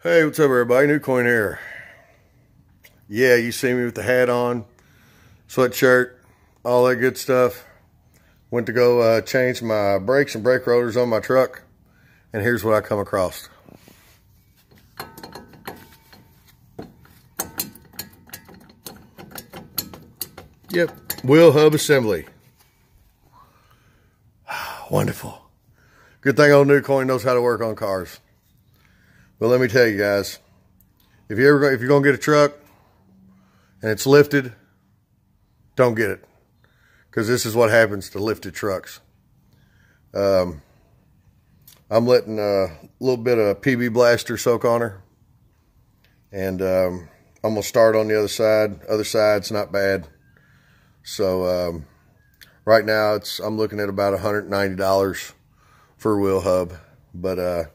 Hey, what's up everybody? Newcoin here. Yeah, you see me with the hat on, sweatshirt, all that good stuff. Went to go change my brakes and brake rotors on my truck, and here's what I come across. Yep, wheel hub assembly. Wonderful. Good thing old Newcoin knows how to work on cars. But let me tell you guys, if you're gonna get a truck and it's lifted, don't get it, because this is what happens to lifted trucks. I'm letting a little bit of PB Blaster soak on her, and I'm gonna start on the other side. Other side's not bad. So right now I'm looking at about $190 for a wheel hub, but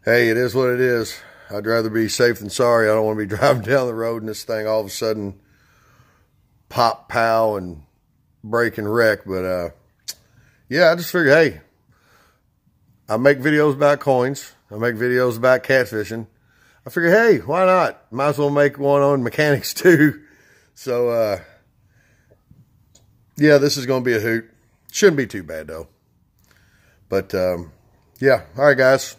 hey, it is what it is. I'd rather be safe than sorry. I don't want to be driving down the road and this thing all of a sudden pop, pow, and break and wreck. But yeah, I just figured, hey, I make videos about coins. I make videos about catfishing. I figured, hey, why not? Might as well make one on mechanics too. So yeah, this is going to be a hoot. Shouldn't be too bad though. But yeah, all right, guys.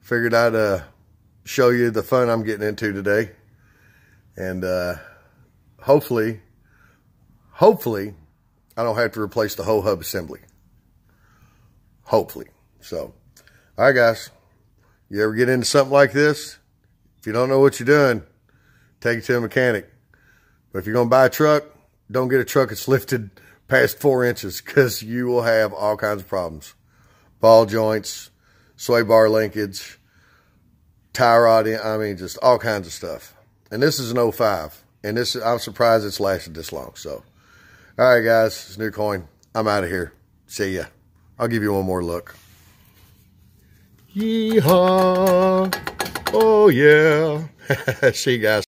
Figured I'd show you the fun I'm getting into today. And hopefully, I don't have to replace the whole hub assembly. Hopefully. So, all right, guys. You ever get into something like this? If you don't know what you're doing, take it to a mechanic. But if you're going to buy a truck, don't get a truck that's lifted past 4 inches, because you will have all kinds of problems. Ball joints, sway bar linkage, tie rod, I mean, just all kinds of stuff. And this is an 05, and this, I'm surprised it's lasted this long. So, all right, guys, it's Newcoin. I'm out of here. See ya. I'll give you one more look. Yeehaw! Oh yeah! See you guys.